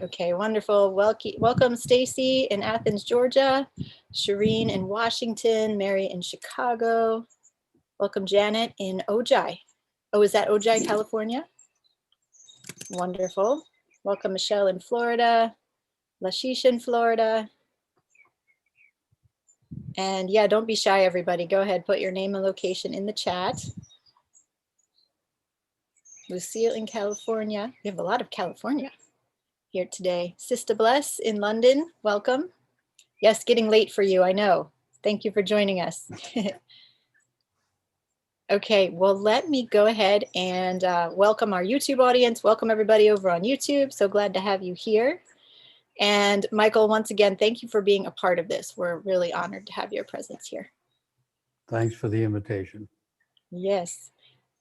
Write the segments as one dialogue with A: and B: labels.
A: Okay, wonderful. Welcome, Stacy in Athens, Georgia, Shireen in Washington, Mary in Chicago. Welcome, Janet in Ojai. Oh, is that Ojai, California? Wonderful. Welcome, Michelle in Florida, Lashish in Florida. And yeah, don't be shy, everybody. Go ahead, put your name and location in the chat. Lucille in California. We have a lot of California here today. Sister Bless in London, welcome. Yes, getting late for you, I know. Thank you for joining us. Okay, well, let me go ahead and welcome our YouTube audience. Welcome everybody over on YouTube. So glad to have you here. And Michael, once again, thank you for being a part of this. We're really honored to have your presence here.
B: Thanks for the invitation.
A: Yes,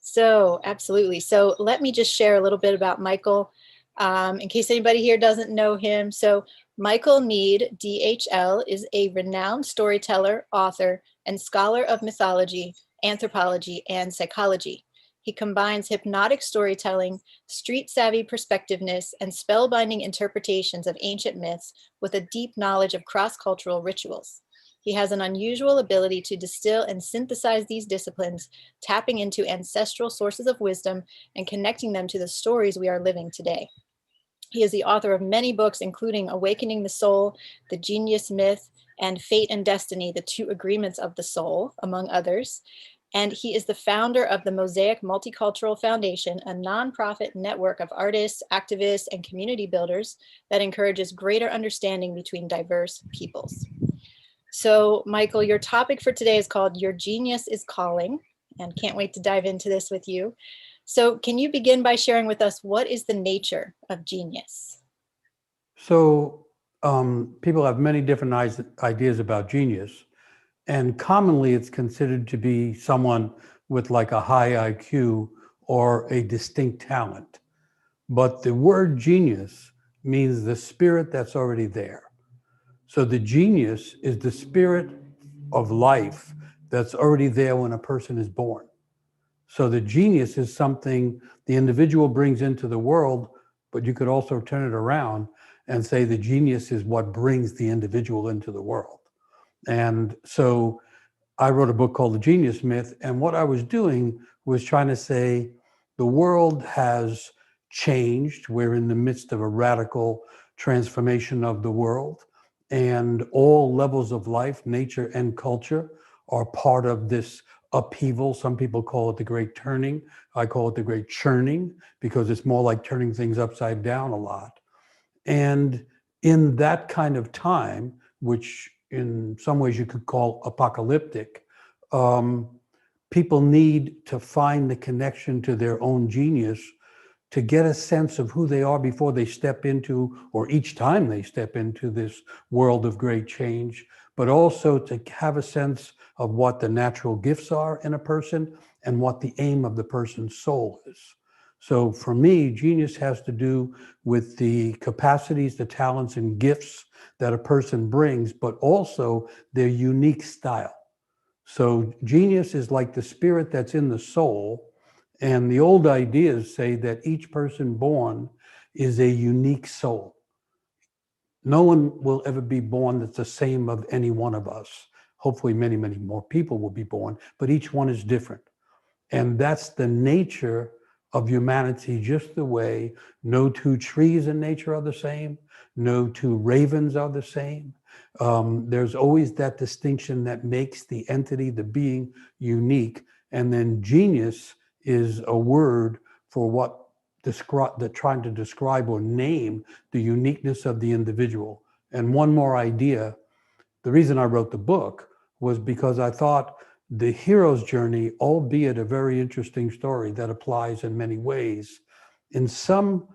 A: so absolutely. So let me just share a little bit about Michael in case anybody here doesn't know him. So Michael Meade, DHL, is a renowned storyteller, author, and scholar of mythology, anthropology, and psychology. He combines hypnotic storytelling, street-savvy perspectiveness, and spellbinding interpretations of ancient myths with a deep knowledge of cross-cultural rituals. He has an unusual ability to distill and synthesize these disciplines, tapping into ancestral sources of wisdom and connecting them to the stories we are living today. He is the author of many books, including Awakening the Soul, The Genius Myth, and Fate and Destiny, The Two Agreements of the Soul, among others. And he is the founder of the Mosaic Multicultural Foundation, a nonprofit network of artists, activists, and community builders that encourages greater understanding between diverse peoples. So, Michael, your topic for today is called Your Genius is Calling, and can't wait to dive into this with you. So can you begin by sharing with us what is the nature of genius?
B: So people have many different ideas about genius, and commonly it's considered to be someone with like a high IQ or a distinct talent. But the word genius means the spirit that's already there. So the genius is the spirit of life that's already there when a person is born. So the genius is something the individual brings into the world, but you could also turn it around and say the genius is what brings the individual into the world. And so I wrote a book called The Genius Myth, and what I was doing was trying to say the world has changed. We're in the midst of a radical transformation of the world, and all levels of life, nature and culture, are part of this upheaval. Some people call it the great turning. I call it the great churning because it's more like turning things upside down a lot. And in that kind of time, which in some ways you could call apocalyptic, people need to find the connection to their own genius to get a sense of who they are before they step into, or each time they step into this world of great change, but also to have a sense of what the natural gifts are in a person and what the aim of the person's soul is. So for me, genius has to do with the capacities, the talents, and gifts that a person brings, but also their unique style. So genius is like the spirit that's in the soul. And the old ideas say that each person born is a unique soul. No one will ever be born that's the same of any one of us. Hopefully many, many more people will be born, but each one is different. And that's the nature of humanity, just the way no two trees in nature are the same, no two ravens are the same. There's always that distinction that makes the entity, the being, unique. And then genius is a word for what they're trying to describe or name the uniqueness of the individual. And one more idea, the reason I wrote the book was because I thought the hero's journey, albeit a very interesting story that applies in many ways, in some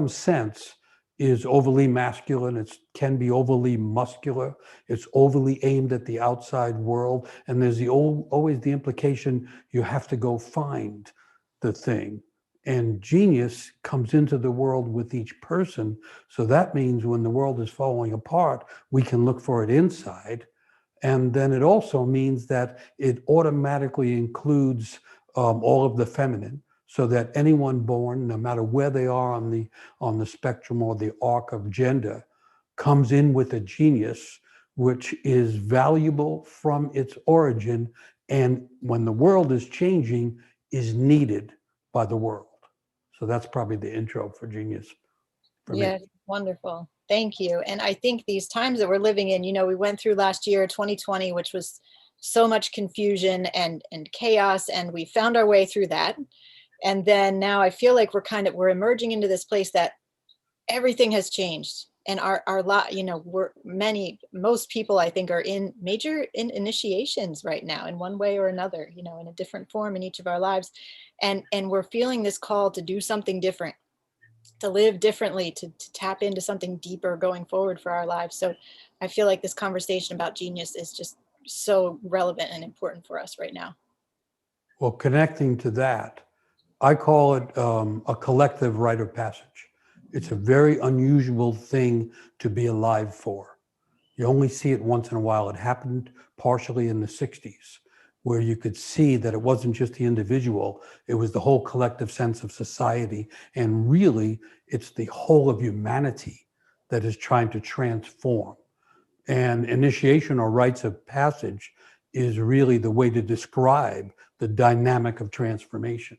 B: sense is overly masculine. It can be overly muscular. It's overly aimed at the outside world. And there's always the implication you have to go find the thing. And genius comes into the world with each person. So that means when the world is falling apart, we can look for it inside. And then it also means that it automatically includes all of the feminine. so that anyone born, no matter where they are on the spectrum or the arc of gender, comes in with a genius which is valuable from its origin, and when the world is changing, is needed by the world. So that's probably the intro for genius for me.
A: Yes, wonderful. Thank you. And I think these times that we're living in, we went through last year, 2020, which was so much confusion and chaos, and we found our way through that. And then now I feel like we're emerging into this place that everything has changed. And our lot, most people I think are in major initiations right now in one way or another, in a different form in each of our lives. And we're feeling this call to do something different, to live differently, to tap into something deeper going forward for our lives. So I feel like this conversation about genius is just so relevant and important for us right now.
B: Well, connecting to that, I call it a collective rite of passage. It's a very unusual thing to be alive for. You only see it once in a while. It happened partially in the 60s, where you could see that it wasn't just the individual, it was the whole collective sense of society. And really, it's the whole of humanity that is trying to transform. And initiation or rites of passage is really the way to describe the dynamic of transformation.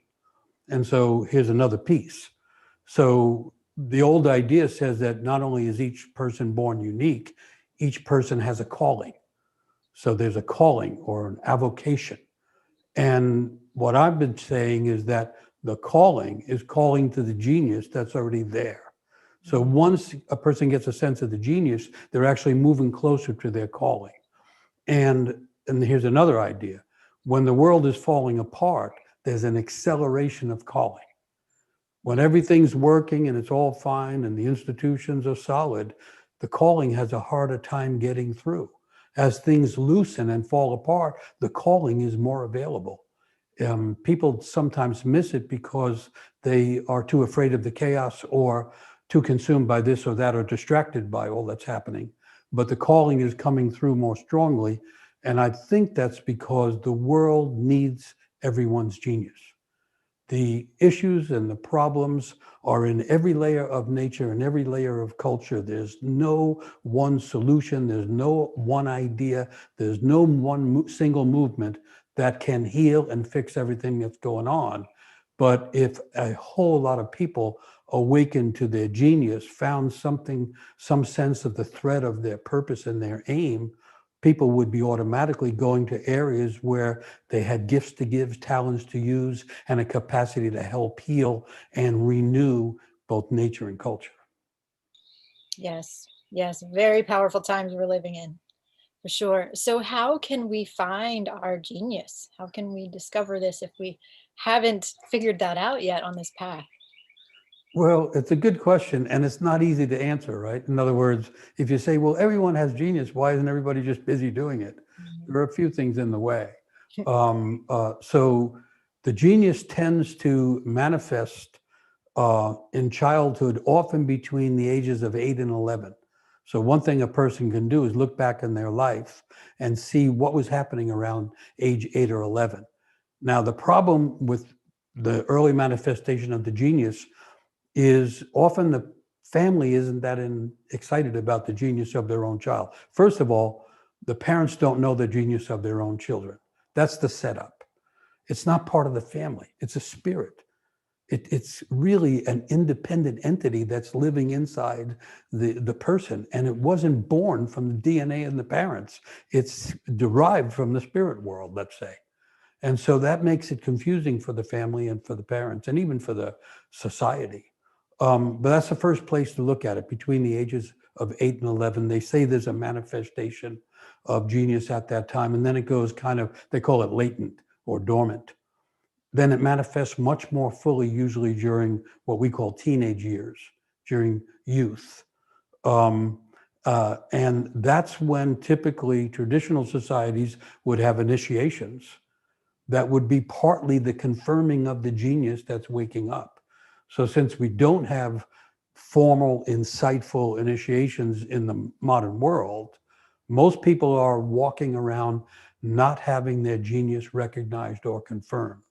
B: And so here's another piece. So the old idea says that not only is each person born unique, each person has a calling. So there's a calling or an avocation. And what I've been saying is that the calling is calling to the genius that's already there. So once a person gets a sense of the genius, they're actually moving closer to their calling. And here's another idea. When the world is falling apart, there's an acceleration of calling. When everything's working and it's all fine and the institutions are solid, the calling has a harder time getting through. As things loosen and fall apart, the calling is more available. People sometimes miss it because they are too afraid of the chaos or too consumed by this or that or distracted by all that's happening. But the calling is coming through more strongly. And I think that's because the world needs everyone's genius. The issues and the problems are in every layer of nature and every layer of culture. There's no one solution. There's no one idea. There's no one single movement that can heal and fix everything that's going on. But if a whole lot of people awakened to their genius, found something, some sense of the thread of their purpose and their aim, people would be automatically going to areas where they had gifts to give, talents to use, and a capacity to help heal and renew both nature and culture.
A: Yes, yes, very powerful times we're living in, for sure. So how can we find our genius? How can we discover this if we haven't figured that out yet on this path?
B: Well, it's a good question, and it's not easy to answer, right? In other words, if you say, well, everyone has genius, why isn't everybody just busy doing it? There are a few things in the way. So the genius tends to manifest in childhood, often between the ages of 8 and 11. So one thing a person can do is look back in their life and see what was happening around age 8 or 11. Now, the problem with the early manifestation of the genius is often the family isn't that excited about the genius of their own child. First of all, the parents don't know the genius of their own children. That's the setup. It's not part of the family. It's a spirit. It's really an independent entity that's living inside the person. And it wasn't born from the DNA in the parents. It's derived from the spirit world, let's say. And so that makes it confusing for the family and for the parents and even for the society. But that's the first place to look at it. Between the ages of 8 and 11, they say there's a manifestation of genius at that time. And then it goes kind of, they call it latent or dormant. Then it manifests much more fully, usually during what we call teenage years, during youth. And that's when typically traditional societies would have initiations that would be partly the confirming of the genius that's waking up. So since we don't have formal, insightful initiations in the modern world, most people are walking around not having their genius recognized or confirmed.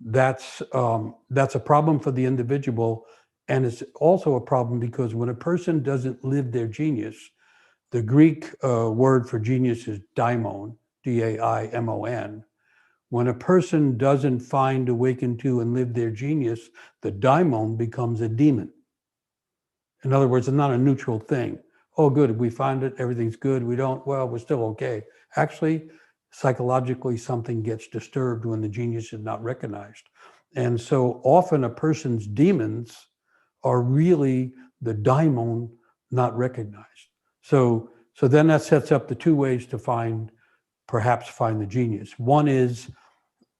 B: that's a problem for the individual, and it's also a problem because when a person doesn't live their genius, the Greek word for genius is daimon, daimon. When a person doesn't find, awaken to, and live their genius, the daimon becomes a demon. In other words, it's not a neutral thing. Oh, good, if we find it, everything's good. We don't, well, we're still okay. Actually, psychologically, something gets disturbed when the genius is not recognized. And so often a person's demons are really the daimon not recognized. So then that sets up the two ways to perhaps find the genius. One is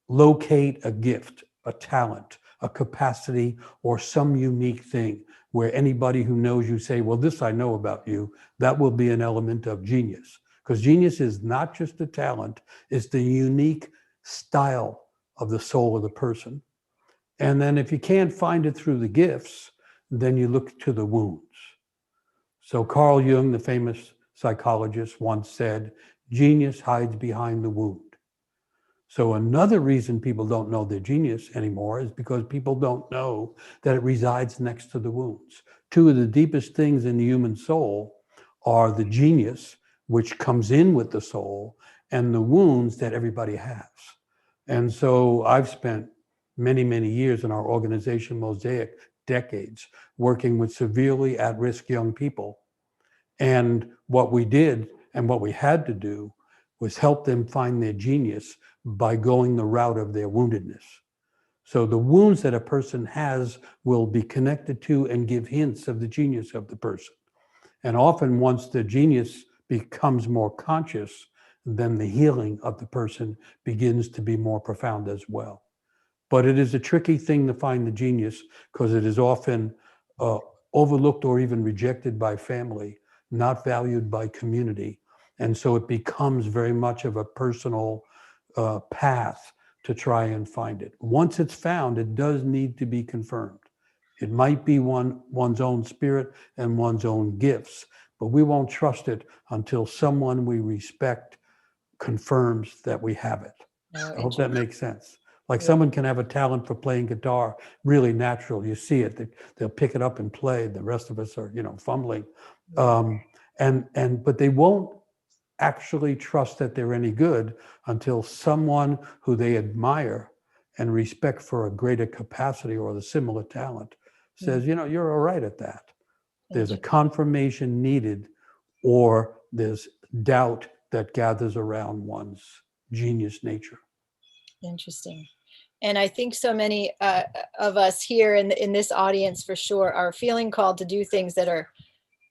B: locate a gift, a talent, a capacity, or some unique thing where anybody who knows you say, well, this I know about you, that will be an element of genius. Because genius is not just a talent, it's the unique style of the soul of the person. And then if you can't find it through the gifts, then you look to the wounds. So Carl Jung, the famous psychologist, once said, genius hides behind the wound. So another reason people don't know their genius anymore is because people don't know that it resides next to the wounds. Two of the deepest things in the human soul are the genius, which comes in with the soul, and the wounds that everybody has. And so I've spent many, many years in our organization, Mosaic, decades, working with severely at-risk young people. And what we did and what we had to do was help them find their genius by going the route of their woundedness. So the wounds that a person has will be connected to and give hints of the genius of the person. And often once the genius becomes more conscious, then the healing of the person begins to be more profound as well. But it is a tricky thing to find the genius because it is often uh, overlooked or even rejected by family, not valued by community. And so it becomes very much of a personal path to try and find it. Once it's found, it does need to be confirmed. It might be one's own spirit and one's own gifts, but we won't trust it until someone we respect confirms that we have it.
A: Oh,
B: I hope that makes sense. Like
A: yeah.
B: someone can have a talent for playing guitar, really natural. You see it. They'll pick it up and play. The rest of us are, fumbling. But they won't actually trust that they're any good until someone who they admire and respect for a greater capacity or the similar talent says, you're all right at that. There's a confirmation needed, or there's doubt that gathers around one's genius nature.
A: Interesting. And I think so many of us here in this audience for sure are feeling called to do things that are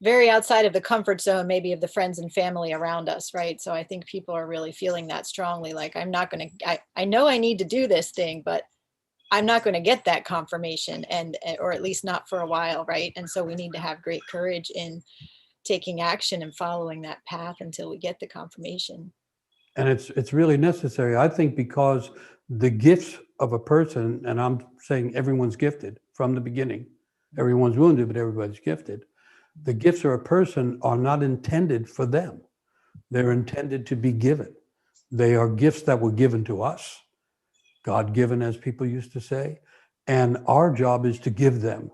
A: very outside of the comfort zone, maybe of the friends and family around us, right? So I think people are really feeling that strongly, like I'm not going to, I know I need to do this thing, but I'm not going to get that confirmation, or at least not for a while, right? And so we need to have great courage in taking action and following that path until we get the confirmation.
B: And it's really necessary, I think, because the gifts of a person, and I'm saying everyone's gifted from the beginning, everyone's wounded, but everybody's gifted. The gifts of a person are not intended for them. They're intended to be given. They are gifts that were given to us, God-given, as people used to say, and our job is to give them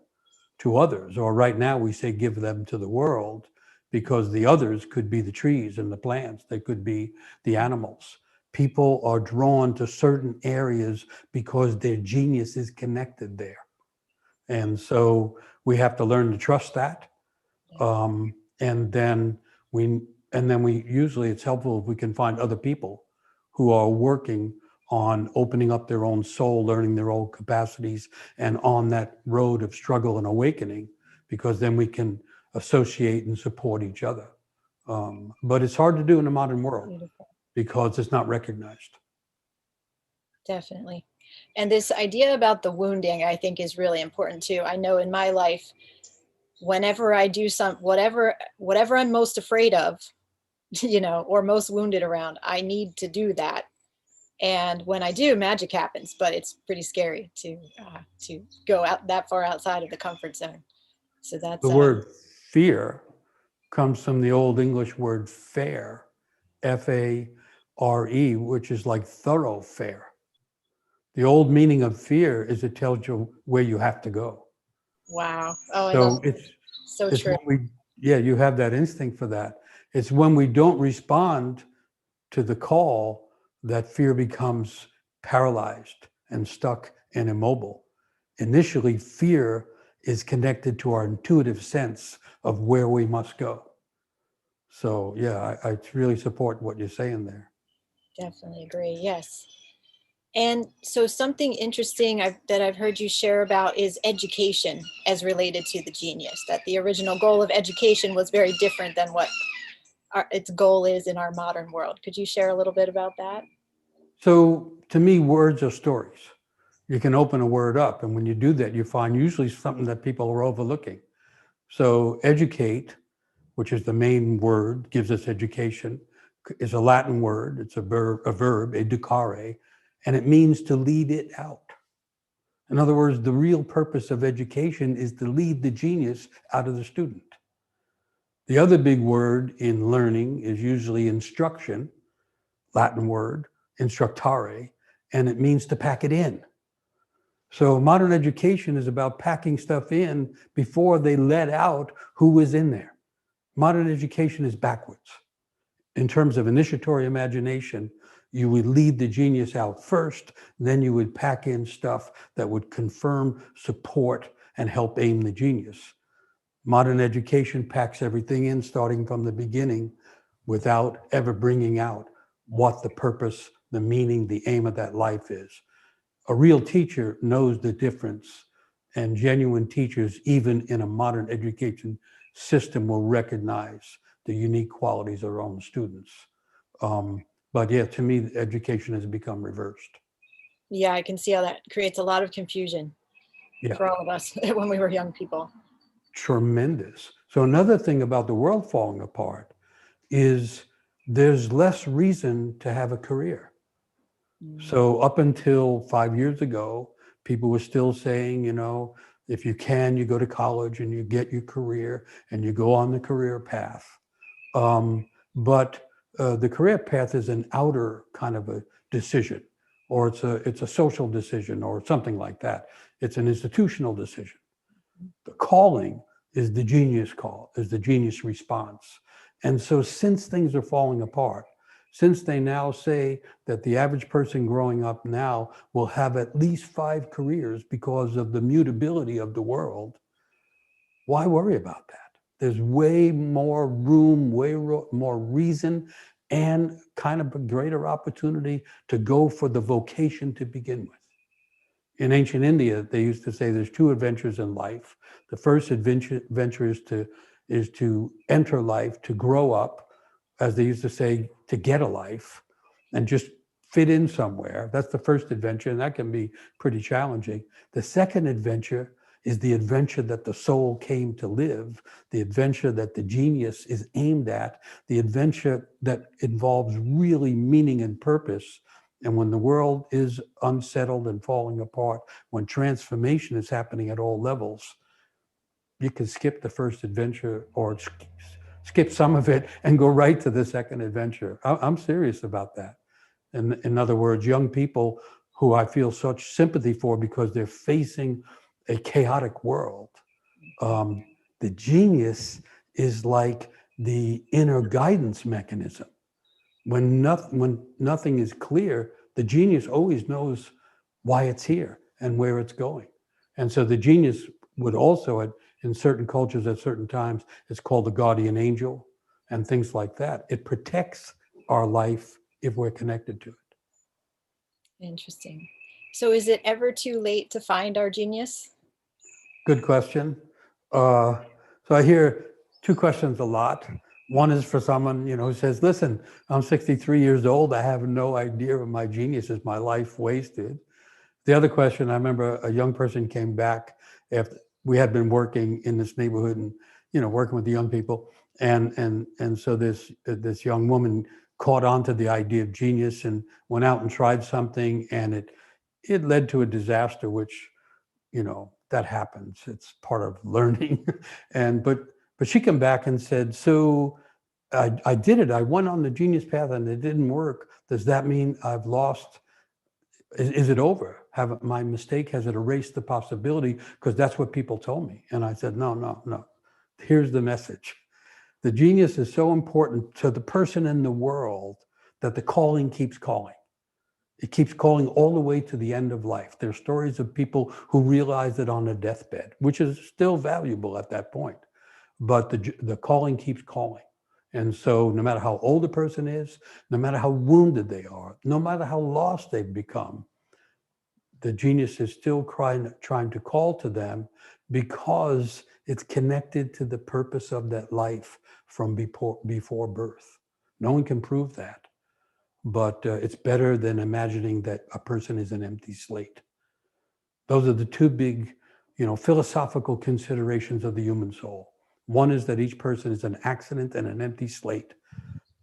B: to others, or right now we say give them to the world, because the others could be the trees and the plants, they could be the animals. People are drawn to certain areas because their genius is connected there. And so we have to learn to trust that. And then we usually, it's helpful if we can find other people who are working on opening up their own soul, learning their own capacities, and on that road of struggle and awakening, because then we can associate and support each other. But it's hard to do in the modern world. Beautiful. Because it's not recognized.
A: Definitely. And this idea about the wounding, I think, is really important too. I know in my life, whenever I do whatever I'm most afraid of, or most wounded around, I need to do that. And when I do, magic happens, but it's pretty scary to go out that far outside of the comfort zone. So that's
B: the word fear comes from the Old English word fare, F-A-R-E, which is like thoroughfare. The old meaning of fear is it tells you where you have to go.
A: Wow. Oh, I love
B: So
A: it. So
B: it's
A: true.
B: when we, yeah, you have that instinct for that. It's when we don't respond to the call that fear becomes paralyzed and stuck and immobile. Initially, fear is connected to our intuitive sense of where we must go. So yeah, I really support what you're saying there.
A: Definitely agree. Yes. And so something interesting that I've heard you share about is education as related to the genius, that the original goal of education was very different than what its goal is in our modern world. Could you share a little bit about that?
B: So to me, words are stories. You can open a word up, and when you do that, you find usually something that people are overlooking. So educate, which is the main word, gives us education, is a Latin word. It's a verb, educare, and it means to lead it out. In other words, the real purpose of education is to lead the genius out of the student. The other big word in learning is usually instruction, Latin word, instructare, and it means to pack it in. So modern education is about packing stuff in before they let out who was in there. Modern education is backwards. In terms of initiatory imagination, you would lead the genius out first, then you would pack in stuff that would confirm, support, and help aim the genius. Modern education packs everything in starting from the beginning without ever bringing out what the purpose, the meaning, the aim of that life is. A real teacher knows the difference, and genuine teachers, even in a modern education system, will recognize the unique qualities of their own students. But yeah, to me, education has become reversed.
A: Yeah, I can see how that creates a lot of confusion
B: Yeah,
A: for all of us when we were young people.
B: tremendous. So another thing about the world falling apart is there's less reason to have a career.
A: Mm.
B: So up until 5 years ago, people were still saying, if you can, you go to college and you get your career and you go on the career path. But the career path is an outer kind of a decision, or it's a social decision or something like that. It's an institutional decision. The calling is the genius call, is the genius response. And so since things are falling apart, since they now say that the average person growing up now will have at least 5 careers because of the mutability of the world, why worry about that? There's way more room, more reason, and kind of a greater opportunity to go for the vocation to begin with. In ancient India, they used to say there's 2 adventures in life. The first adventure is to enter life, to grow up, as they used to say, to get a life and just fit in somewhere. That's the first adventure, and that can be pretty challenging. The second adventure is the adventure that the soul came to live, the adventure that the genius is aimed at, the adventure that involves really meaning and purpose. And when the world is unsettled and falling apart, when transformation is happening at all levels, you can skip the first adventure or skip some of it and go right to the second adventure. I'm serious about that. In other words, young people who I feel such sympathy for because they're facing a chaotic world. The genius is like the inner guidance mechanism. When nothing is clear, the genius always knows why it's here and where it's going. And so the genius would also, in certain cultures at certain times, it's called the guardian angel and things like that. It protects our life if we're connected to it.
A: Interesting. So is it ever too late to find our genius?
B: Good question. Uh, so I hear 2 questions a lot. One is for someone, who says, listen, I'm 63 years old. I have no idea what my genius is. My life wasted. The other question, I remember a young person came back after we had been working in this neighborhood and, working with the young people. And so this young woman caught on to the idea of genius and went out and tried something, and it led to a disaster, which, that happens. It's part of learning. But she came back and said, so I did it. I went on the genius path and it didn't work. Does that mean I've lost? Is it over? have my mistake, has it erased the possibility? Because that's what people told me. And I said, no, no, no. Here's the message. The genius is so important to the person in the world that the calling keeps calling. It keeps calling all the way to the end of life. There's stories of people who realize it on a deathbed, which is still valuable at that point. But the calling keeps calling. And so no matter how old a person is, no matter how wounded they are, no matter how lost they've become, the genius is still trying to call to them because it's connected to the purpose of that life from before birth. No one can prove that, but it's better than imagining that a person is an empty slate. Those are the two big, philosophical considerations of the human soul. One is that each person is an accident and an empty slate,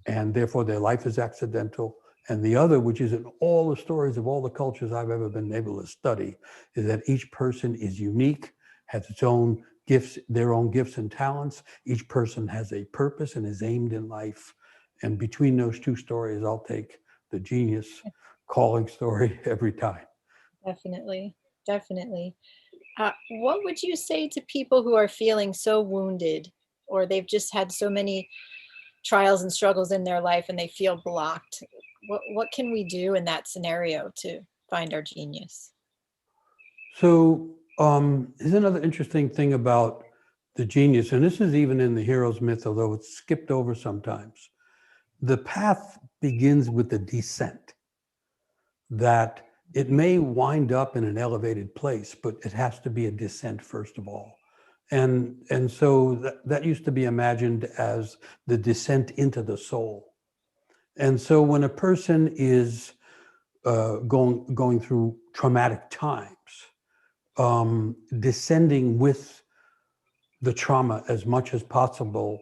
B: and therefore their life is accidental. And the other, which is in all the stories of all the cultures I've ever been able to study, is that each person is unique, has its own gifts, their own gifts and talents. Each person has a purpose and is aimed in life. And between those two stories, I'll take the genius calling story every time.
A: Definitely. Definitely. What would you say to people who are feeling so wounded, or they've just had so many trials and struggles in their life and they feel blocked? What can we do in that scenario to find our genius?
B: So here's another interesting thing about the genius, and this is even in the hero's myth, although it's skipped over sometimes. The path begins with the descent, that it may wind up in an elevated place, but it has to be a descent first of all. And so that used to be imagined as the descent into the soul. And so when a person is going through traumatic times, descending with the trauma as much as possible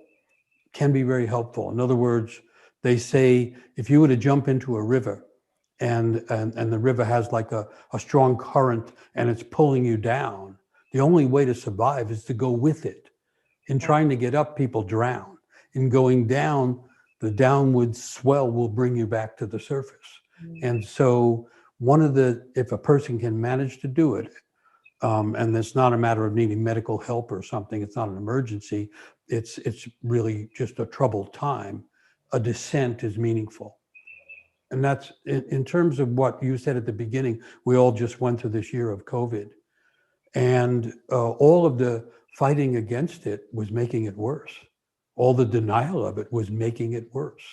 B: can be very helpful. In other words, they say if you were to jump into a river and the river has like a strong current and it's pulling you down, the only way to survive is to go with it. In trying to get up, people drown. In going down, the downward swell will bring you back to the surface. And so if a person can manage to do it, and it's not a matter of needing medical help or something, it's not an emergency, it's really just a troubled time, a descent is meaningful. And that's in terms of what you said at the beginning. We all just went through this year of COVID, and all of the fighting against it was making it worse. All the denial of it was making it worse.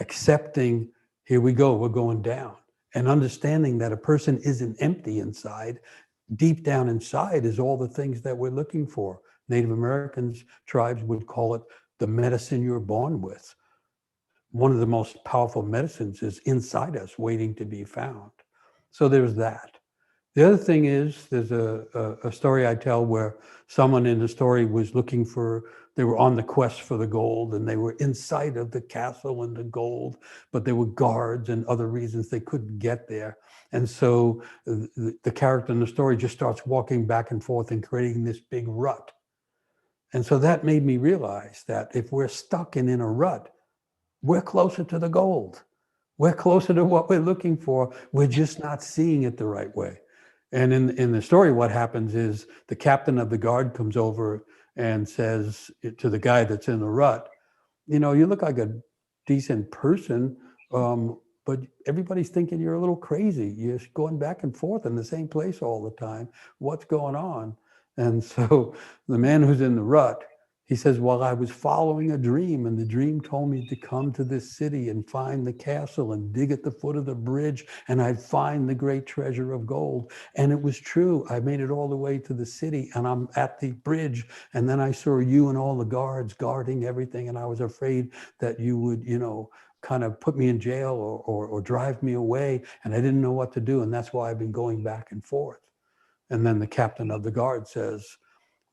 B: Accepting, here we go, we're going down, and understanding that a person isn't empty inside. Deep down inside is all the things that we're looking for. Native Americans, tribes would call it the medicine you're born with. One of the most powerful medicines is inside us, waiting to be found. So there's that. The other thing is, there's a story I tell where someone in the story was they were on the quest for the gold, and they were inside of the castle and the gold, but there were guards and other reasons they couldn't get there. And so the character in the story just starts walking back and forth and creating this big rut. And so that made me realize that if we're stuck in a rut, we're closer to the gold. We're closer to what we're looking for. We're just not seeing it the right way. And in the story, what happens is the captain of the guard comes over and says to the guy that's in the rut, you look like a decent person, but everybody's thinking you're a little crazy. You're going back and forth in the same place all the time. What's going on? And so the man who's in the rut, he says, well, I was following a dream, and the dream told me to come to this city and find the castle and dig at the foot of the bridge, and I'd find the great treasure of gold. And it was true. I made it all the way to the city, and I'm at the bridge, and then I saw you and all the guards guarding everything, and I was afraid that you would, kind of put me in jail or drive me away, and I didn't know what to do, and that's why I've been going back and forth. And then the captain of the guard says,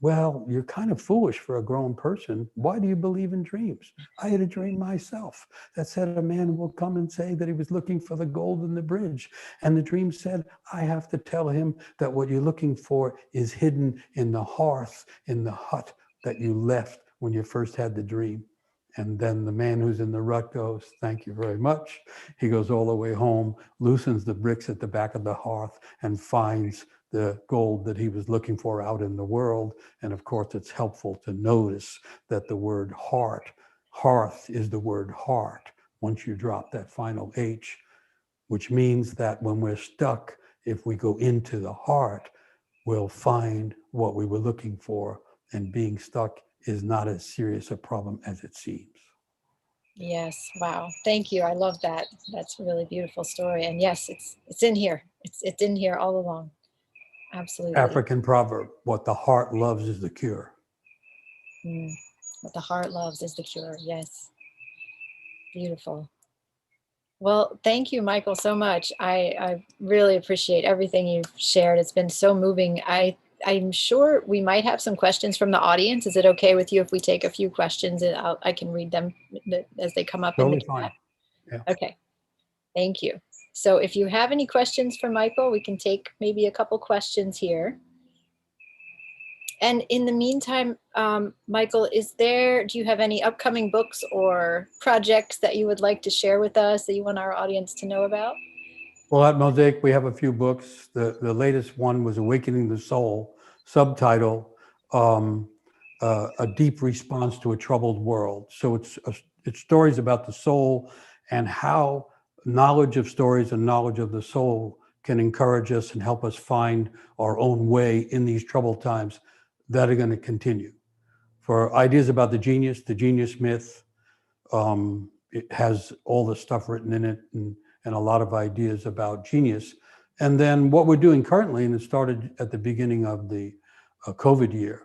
B: well, you're kind of foolish for a grown person. Why do you believe in dreams? I had a dream myself that said a man will come and say that he was looking for the gold in the bridge. And the dream said, I have to tell him that what you're looking for is hidden in the hearth, in the hut that you left when you first had the dream. And then the man who's in the rut goes, thank you very much. He goes all the way home, loosens the bricks at the back of the hearth, and finds the gold that he was looking for out in the world. And of course, it's helpful to notice that the word hearth is the word heart once you drop that final H, which means that when we're stuck, if we go into the heart, we'll find what we were looking for. And being stuck is not as serious a problem as it seems.
A: Yes. Wow. Thank you. I love that. That's a really beautiful story. And yes, it's in here. It's in here all along. Absolutely.
B: African proverb, what the heart loves is the cure.
A: What the heart loves is the cure. Yes. Beautiful. Well, thank you, Michael, so much. I really appreciate everything you've shared. It's been so moving. I'm sure we might have some questions from the audience. Is it okay with you if we take a few questions and I can read them as they come up in the
B: Totally fine.
A: chat?
B: Yeah.
A: Okay. Thank you. So if you have any questions for Michael, we can take maybe a couple questions here. And in the meantime, Michael, do you have any upcoming books or projects that you would like to share with us that you want our audience to know about?
B: Well, at Mosaic, we have a few books. The latest one was Awakening the Soul, subtitle, A Deep Response to a Troubled World. So it's stories about the soul and how knowledge of stories and knowledge of the soul can encourage us and help us find our own way in these troubled times that are going to continue. For ideas about the genius myth, it has all the stuff written in it and a lot of ideas about genius. And then what we're doing currently, and it started at the beginning of the COVID year,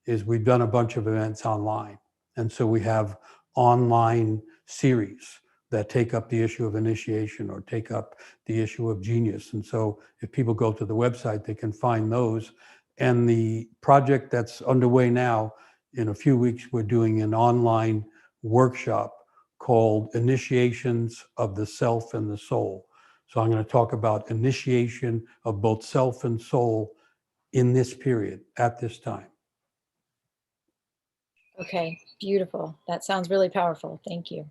B: is we've done a bunch of events online. And so we have online series that take up the issue of initiation or take up the issue of genius. And so if people go to the website, they can find those. And the project that's underway now, in a few weeks, we're doing an online workshop called Initiations of the Self and the Soul. So I'm going to talk about initiation of both self and soul in this period, at this time.
A: Okay, beautiful. That sounds really powerful. Thank you.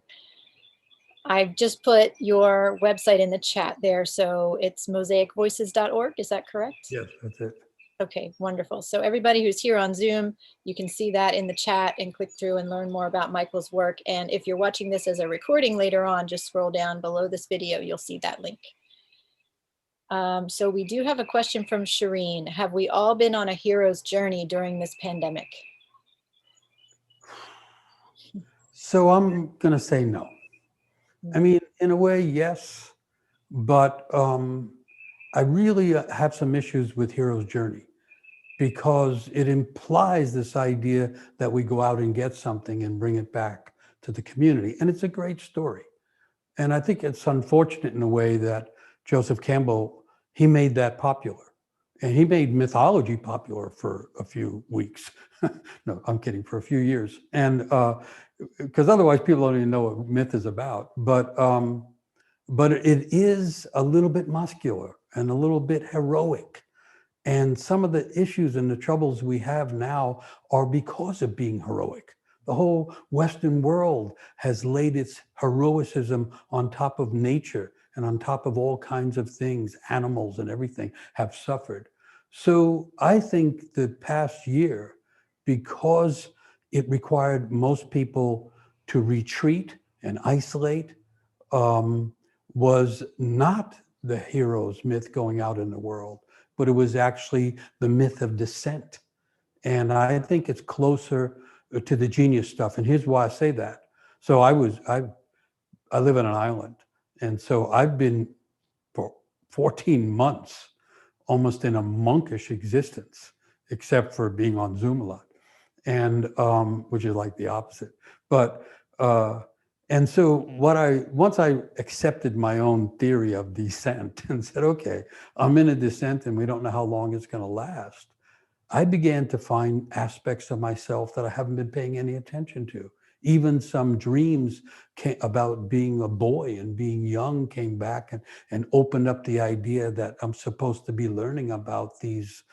A: I've just put your website in the chat there. So it's mosaicvoices.org. Is that correct?
B: Yes, that's it.
A: Okay, wonderful. So everybody who's here on Zoom, you can see that in the chat and click through and learn more about Michael's work. And if you're watching this as a recording later on, just scroll down below this video, you'll see that link. So we do have a question from Shireen. Have we all been on a hero's journey during this pandemic?
B: So I'm going to say no. I mean, in a way, yes, but I really have some issues with hero's journey because it implies this idea that we go out and get something and bring it back to the community. And it's a great story. And I think it's unfortunate in a way that Joseph Campbell, he made that popular. And he made mythology popular for a few weeks. No, I'm kidding, for a few years. And because otherwise people don't even know what myth is about. But it is a little bit muscular and a little bit heroic. And some of the issues and the troubles we have now are because of being heroic. The whole Western world has laid its heroicism on top of nature and on top of all kinds of things. Animals and everything have suffered. So I think the past year, because it required most people to retreat and isolate, was not the hero's myth going out in the world, but it was actually the myth of descent. And I think it's closer to the genius stuff. And here's why I say that. So I live on an island. And so I've been for 14 months almost in a monkish existence, except for being on Zoom a lot. And which is like the opposite. But and so once I accepted my own theory of descent and said, okay, I'm in a descent and we don't know how long it's going to last, I began to find aspects of myself that I haven't been paying any attention to. Even some dreams about being a boy and being young came back and opened up the idea that I'm supposed to be learning about these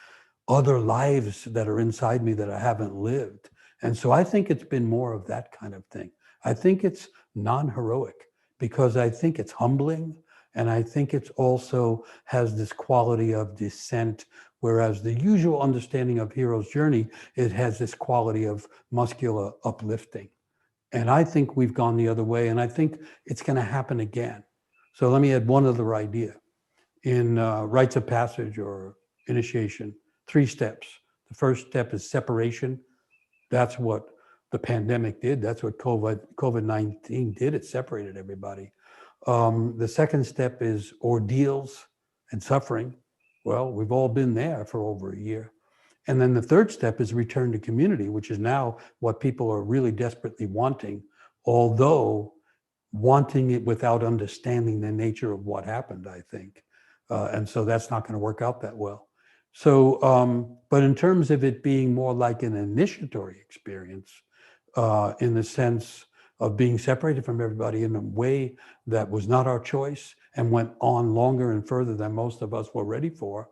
B: other lives that are inside me that I haven't lived. And so I think it's been more of that kind of thing. I think it's non-heroic because I think it's humbling, and I think it's also has this quality of descent, whereas the usual understanding of hero's journey, it has this quality of muscular uplifting. And I think we've gone the other way, and I think it's going to happen again. So let me add one other idea. In rites of passage or initiation, 3 steps. The first step is separation. That's what the pandemic did. That's what COVID-19 did. It separated everybody. The second step is ordeals and suffering. Well, we've all been there for over a year. And then the third step is return to community, which is now what people are really desperately wanting, although wanting it without understanding the nature of what happened, I think. And so that's not going to work out that well. So, but in terms of it being more like an initiatory experience, in the sense of being separated from everybody in a way that was not our choice and went on longer and further than most of us were ready for,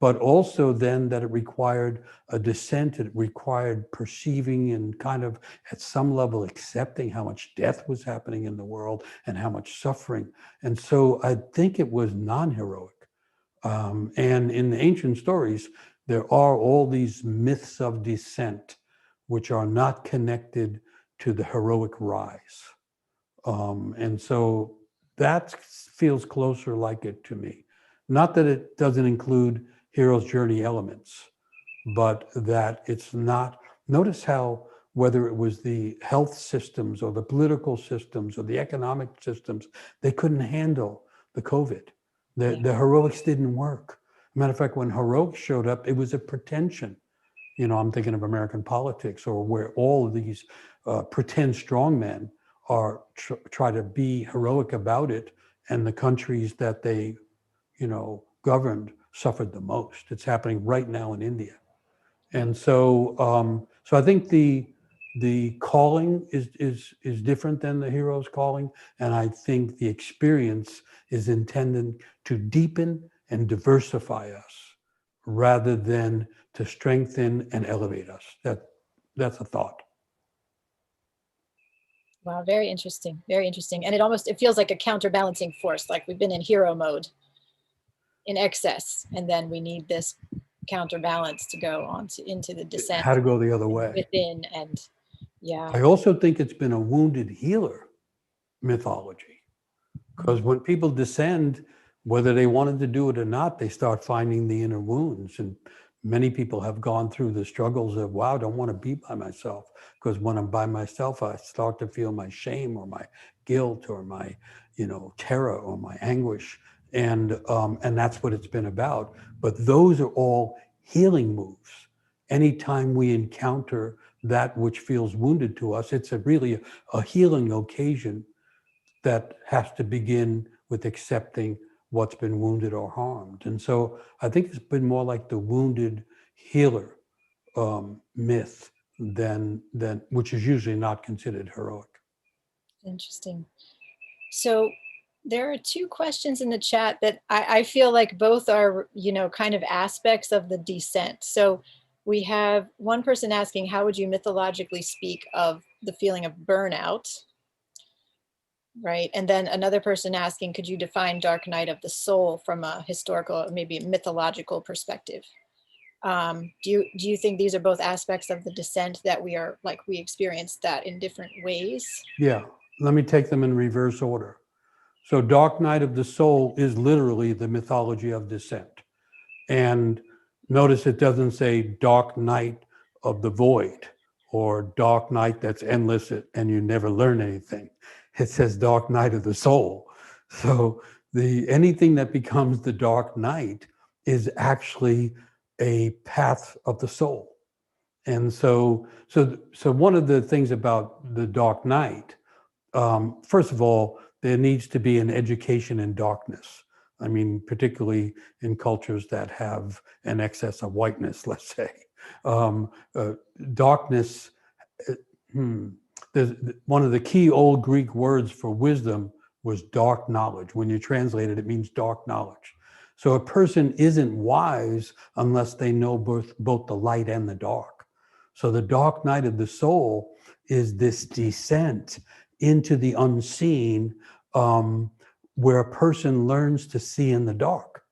B: but also then that it required a descent, it required perceiving and kind of at some level accepting how much death was happening in the world and how much suffering. And so I think it was non-heroic. And in the ancient stories, there are all these myths of descent, which are not connected to the heroic rise. And so that feels closer like it to me. Not that it doesn't include hero's journey elements, but that it's not. Notice how, whether it was the health systems or the political systems or the economic systems, they couldn't handle the COVID. The heroics didn't work. Matter of fact, when heroics showed up, it was a pretension. You know, I'm thinking of American politics, or where all of these pretend strongmen are try to be heroic about it, and the countries that they, you know, governed suffered the most. It's happening right now in India. And so, so I think the calling is different than the hero's calling, and I think the experience is intended to deepen and diversify us, rather than to strengthen and elevate us. That's a thought.
A: Wow, very interesting, very interesting. And it feels like a counterbalancing force, like we've been in hero mode in excess, and then we need this counterbalance to go on into the descent
B: How to go the other way.
A: within. And yeah,
B: I also think it's been a wounded healer mythology, because when people descend, whether they wanted to do it or not, they start finding the inner wounds. And many people have gone through the struggles of, wow, I don't want to be by myself, because when I'm by myself, I start to feel my shame or my guilt or my, you know, terror or my anguish. And that's what it's been about. But those are all healing moves. Anytime we encounter that which feels wounded to us, it's really a healing occasion that has to begin with accepting what's been wounded or harmed. And so I think it's been more like the wounded healer myth than which is usually not considered heroic.
A: interesting. So there are 2 questions in the chat that I feel like both are, you know, kind of aspects of the descent. So we have one person asking, how would you mythologically speak of the feeling of burnout? Right. And then another person asking, could you define dark night of the soul from a historical, maybe mythological perspective? Do you think these are both aspects of the descent that we experience that in different ways?
B: Yeah, let me take them in reverse order. So Dark Night of the Soul is literally the mythology of descent. And notice it doesn't say dark night of the void or dark night that's endless and you never learn anything. It says dark night of the soul. So anything that becomes the dark night is actually a path of the soul. And so one of the things about the dark night, first of all, there needs to be an education in darkness. I mean, particularly in cultures that have an excess of whiteness, let's say. Darkness, there's one of the key old Greek words for wisdom was dark knowledge. When you translate it, it means dark knowledge. So a person isn't wise unless they know both the light and the dark. So the dark night of the soul is this descent into the unseen, where a person learns to see in the dark.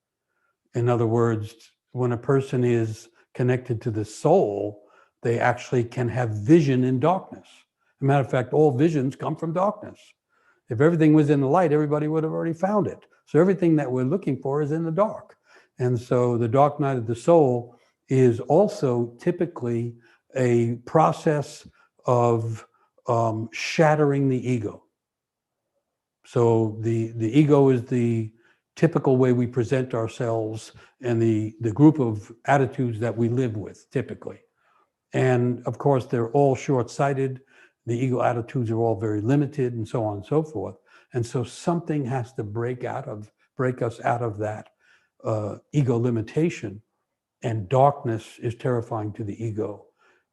B: In other words, when a person is connected to the soul, they actually can have vision in darkness. As a matter of fact, all visions come from darkness. If everything was in the light, everybody would have already found it. So everything that we're looking for is in the dark. And so the dark night of the soul is also typically a process of shattering the ego. So the ego is the typical way we present ourselves and the group of attitudes that we live with typically. And of course, they're all short-sighted. The ego attitudes are all very limited and so on and so forth. And so something has to break us out of that ego limitation. And darkness is terrifying to the ego.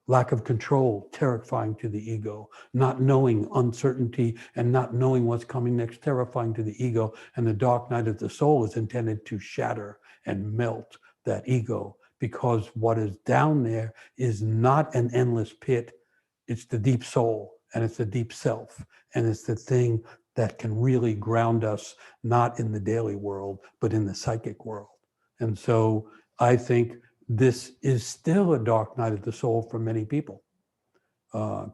B: Lack of control, terrifying to the ego. Not knowing, uncertainty, and not knowing what's coming next, terrifying to the ego. And the dark night of the soul is intended to shatter and melt that ego, because what is down there is not an endless pit. It's the deep soul, and it's the deep self, and it's the thing that can really ground us, not in the daily world, but in the psychic world. And so I think this is still a dark night of the soul for many people.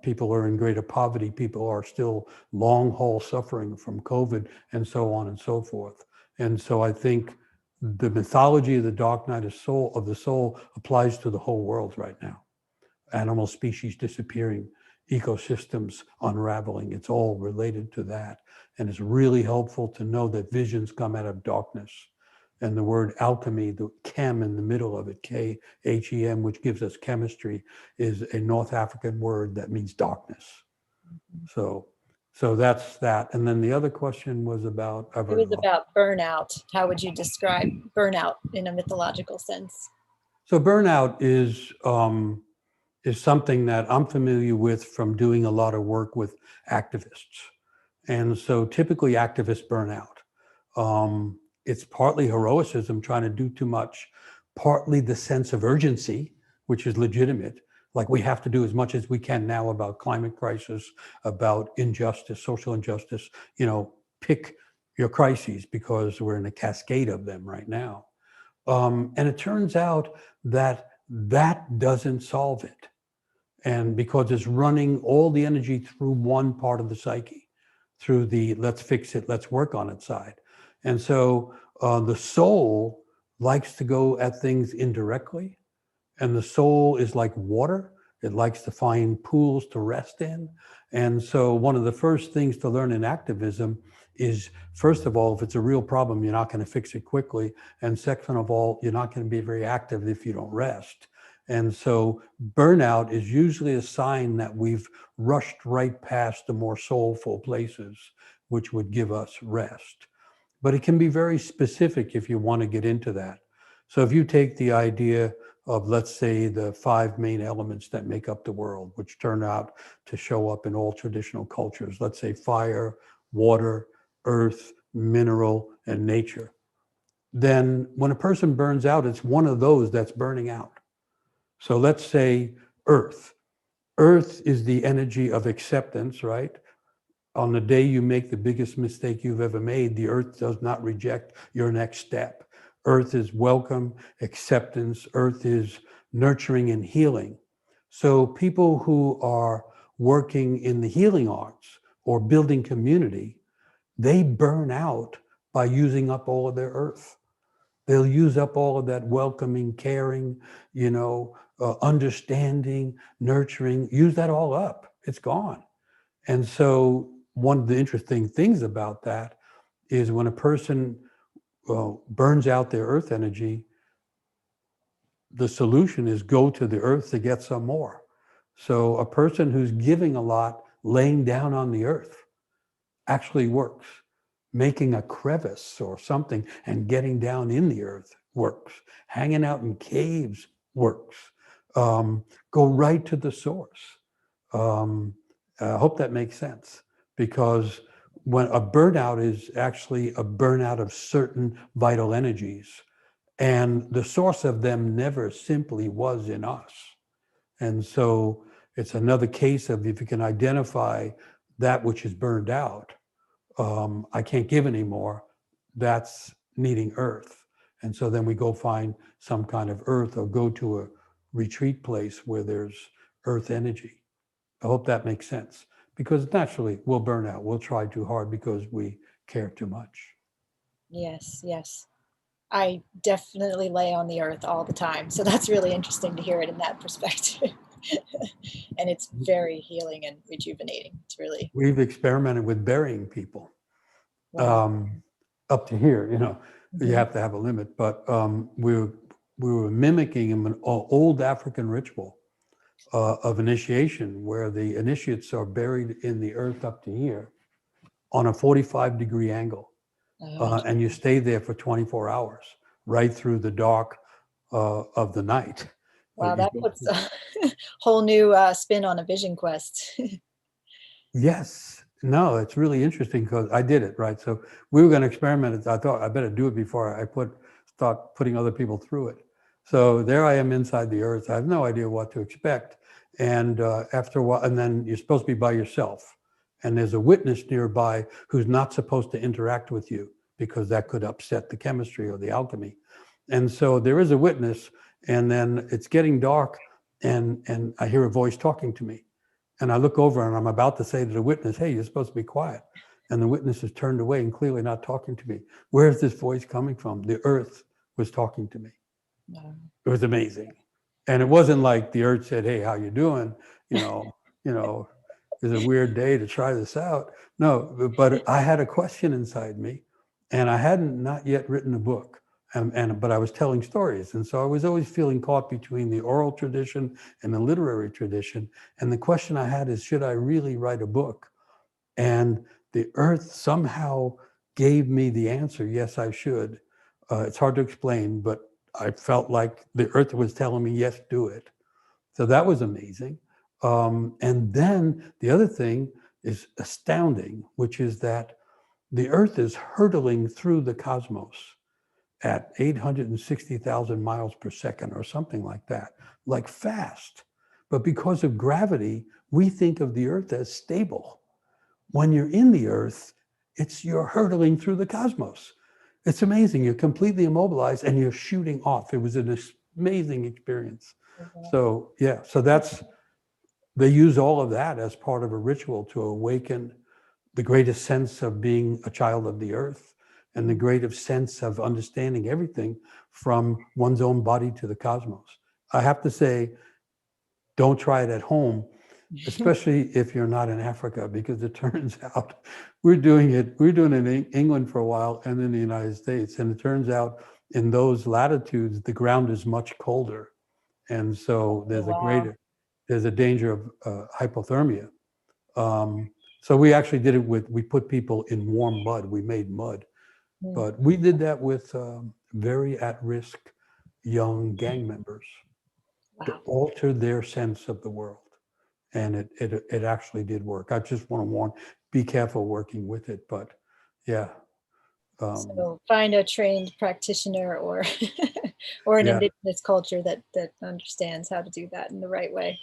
B: People are in greater poverty. People are still long haul suffering from COVID and so on and so forth. And so I think the mythology of the dark night of the soul applies to the whole world right now. Animal species disappearing, ecosystems unraveling. It's all related to that. And it's really helpful to know that visions come out of darkness. And the word alchemy, the chem in the middle of it, K-H-E-M, which gives us chemistry, is a North African word that means darkness. So that's that. And then the other question was about...
A: It was about burnout. How would you describe burnout in a mythological sense?
B: So burnout is something that I'm familiar with from doing a lot of work with activists. And so typically activists burn out. It's partly heroicism, trying to do too much, partly the sense of urgency, which is legitimate. Like we have to do as much as we can now about climate crisis, about injustice, social injustice, pick your crises because we're in a cascade of them right now. And it turns out that doesn't solve it. And because it's running all the energy through one part of the psyche, through the let's fix it, let's work on it side. And so the soul likes to go at things indirectly. And the soul is like water. It likes to find pools to rest in. And so one of the first things to learn in activism is, first of all, if it's a real problem, you're not going to fix it quickly. And second of all, you're not going to be very active if you don't rest. And so burnout is usually a sign that we've rushed right past the more soulful places, which would give us rest. But it can be very specific if you want to get into that. So if you take the idea of, let's say, the 5 main elements that make up the world, which turn out to show up in all traditional cultures, let's say fire, water, earth, mineral, and nature, then when a person burns out, it's one of those that's burning out. So let's say earth. Earth is the energy of acceptance, right? On the day you make the biggest mistake you've ever made, the earth does not reject your next step. Earth is welcome, acceptance. Earth is nurturing and healing. So people who are working in the healing arts or building community, they burn out by using up all of their earth. They'll use up all of that welcoming, caring, understanding, nurturing, use that all up. It's gone. And so one of the interesting things about that is when a person burns out their earth energy, the solution is go to the earth to get some more. So a person who's giving a lot, laying down on the earth, actually works. Making a crevice or something and getting down in the earth works. Hanging out in caves works. Go right to the source. I hope that makes sense, because when a burnout is actually a burnout of certain vital energies, and the source of them never simply was in us. And so it's another case of if you can identify that which is burned out, I can't give anymore, that's needing earth. And so then we go find some kind of earth or go to a retreat place where there's earth energy. I hope that makes sense, because naturally we'll burn out. We'll try too hard because we care too much.
A: Yes, yes. I definitely lay on the earth all the time. So that's really interesting to hear it in that perspective. And it's very healing and rejuvenating. It's really,
B: We've experimented with burying people
A: wow.
B: up to here. You
A: Mhm.
B: have to have a limit, but we were mimicking an old African ritual of initiation, where the initiates are buried in the earth up to here on a 45-degree angle.
A: Oh,
B: And you stay there for 24 hours, right through the dark of the night.
A: wow,
B: You
A: that
B: go
A: puts
B: through.
A: a whole new spin on a vision quest.
B: Yes. No, it's really interesting because I did it, right? So we were going to experiment it. I thought I better do it before I start putting other people through it. So there I am inside the earth. I have no idea what to expect. And after a while, and then you're supposed to be by yourself. And there's a witness nearby who's not supposed to interact with you because that could upset the chemistry or the alchemy. And so there is a witness, and then it's getting dark, and I hear a voice talking to me. And I look over and I'm about to say to the witness, hey, you're supposed to be quiet. And the witness is turned away and clearly not talking to me. Where's this voice coming from? The earth was talking to me.
A: Wow.
B: It was amazing. And it wasn't like the earth said, hey, how you doing? It's a weird day to try this out. No, but I had a question inside me, and I hadn't not yet written a book. But I was telling stories. And so I was always feeling caught between the oral tradition and the literary tradition. And the question I had is, should I really write a book? And the earth somehow gave me the answer, yes, I should. It's hard to explain, but I felt like the earth was telling me, yes, do it. So that was amazing. And then the other thing is astounding, which is that the earth is hurtling through the cosmos at 860,000 miles per second or something like that, like fast. But because of gravity, we think of the earth as stable. When you're in the earth, you're hurtling through the cosmos. It's amazing. You're completely immobilized and you're shooting off. It was an amazing experience. So yeah, they use all of that as part of a ritual to awaken the greatest sense of being a child of the earth and the greatest sense of understanding everything from one's own body to the cosmos. I have to say, don't try it at home, especially if you're not in Africa, because it turns out we're doing it in England for a while and in the United States. And it turns out in those latitudes, the ground is much colder. And so
A: Oh, wow.
B: there's a danger of hypothermia. So we actually did it we put people in warm mud. We made mud,
A: Mm,
B: but we did that with very at-risk young gang members to
A: wow.
B: alter their sense of the world. And it actually did work. I just want to warn, be careful working with it, but yeah.
A: So find a trained practitioner or or an
B: Yeah.
A: indigenous culture that understands how to do that in the right way.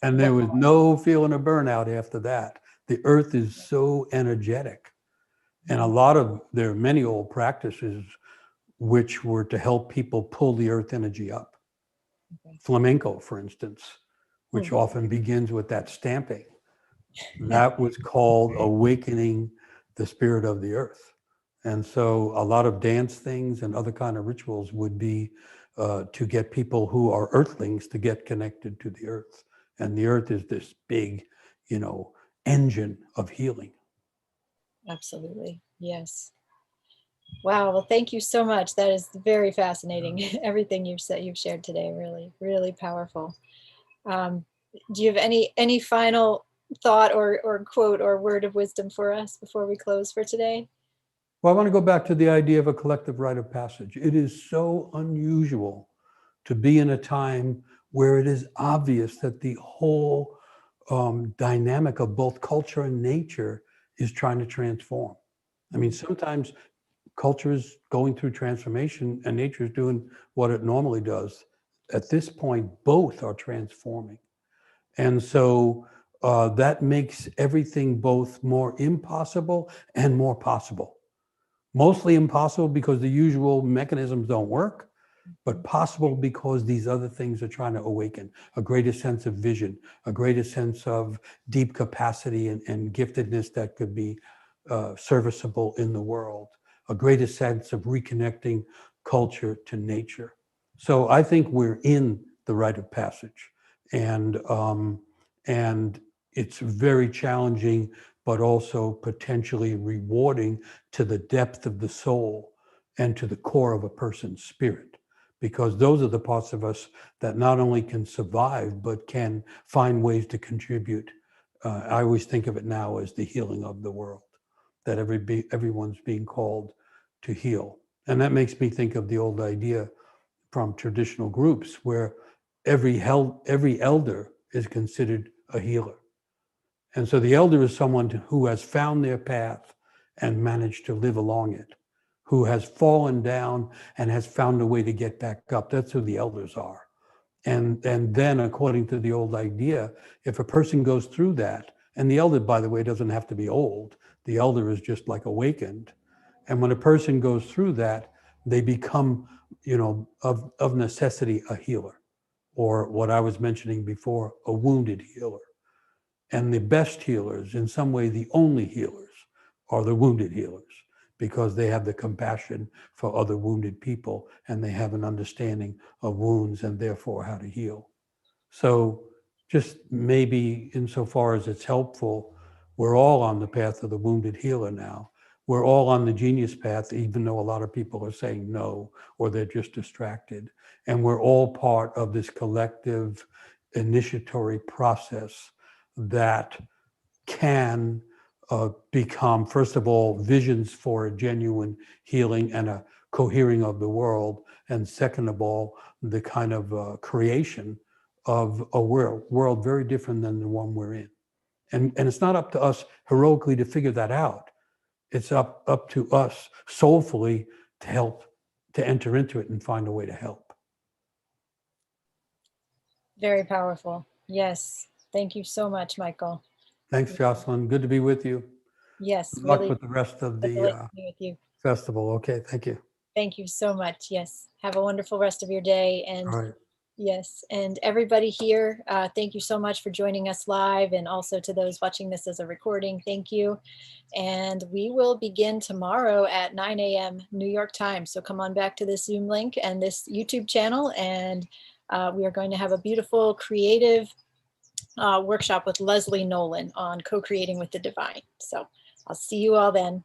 B: And
A: Wow.
B: there was no feeling of burnout after that. The earth is so energetic. And there are many old practices which were to help people pull the earth energy up.
A: Okay.
B: Flamenco, for instance, which
A: Mhm.
B: often begins with that stamping. That was called awakening the spirit of the earth. And so a lot of dance things and other kind of rituals would be to get people who are earthlings to get connected to the earth. And the earth is this big, engine of healing.
A: Absolutely. Yes. Wow. Well, thank you so much. That is very fascinating. Everything you've shared today, really, really powerful. Um, do you have any final thought or quote or word of wisdom for us before we close for today?
B: Well, I want to go back to the idea of a collective rite of passage. It is so unusual to be in a time where it is obvious that the whole dynamic of both culture and nature is trying to transform. I mean, sometimes culture is going through transformation and nature is doing what it normally does. at this point, both are transforming. And so that makes everything both more impossible and more possible. Mostly impossible because the usual mechanisms don't work, but possible because these other things are trying to awaken a greater sense of vision, a greater sense of deep capacity and giftedness that could be serviceable in the world, a greater sense of reconnecting culture to nature. So I think we're in the rite of passage, and and it's very challenging, but also potentially rewarding to the depth of the soul and to the core of a person's spirit, because those are the parts of us that not only can survive, but can find ways to contribute. I always think of it now as the healing of the world, that everyone's being called to heal. And that makes me think of the old idea from traditional groups where every elder is considered a healer. And so the elder is someone who has found their path and managed to live along it, who has fallen down and has found a way to get back up. That's who the elders are. And then, according to the old idea, if a person goes through that, and the elder, by the way, doesn't have to be old, the elder is just like awakened. And when a person goes through that, they become, of necessity, a healer, or what I was mentioning before, a wounded healer. And the best healers, in some way, the only healers, are the wounded healers, because they have the compassion for other wounded people and they have an understanding of wounds and therefore how to heal. So just maybe insofar as it's helpful, we're all on the path of the wounded healer now. We're all on the genius path, even though a lot of people are saying no, or they're just distracted. And we're all part of this collective initiatory process that can become, first of all, visions for a genuine healing and a cohering of the world. And second of all, the kind of creation of a world very different than the one we're in. And it's not up to us heroically to figure that out. It's up to us soulfully to help, to enter into it and find a way to help.
A: Very powerful. Yes. Thank you so much, Michael.
B: Thanks, Jocelyn. Good to be with you.
A: Yes,
B: Good luck
A: really
B: with the rest of
A: a delight
B: the
A: to be with you.
B: festival. Okay, thank you.
A: Thank you so much. Yes. Have a wonderful rest of your day. And
B: All right.
A: yes, and everybody here, thank you so much for joining us live, and also to those watching this as a recording, thank you. And we will begin tomorrow at 9 a.m. New York time. So come on back to this Zoom link and this YouTube channel, and we are going to have a beautiful creative workshop with Leslie Nolan on co-creating with the divine. So I'll see you all then.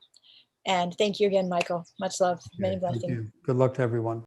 A: And thank you again, Michael. Much love. Many
B: Okay, thank
A: blessings.
B: you. Good luck to everyone.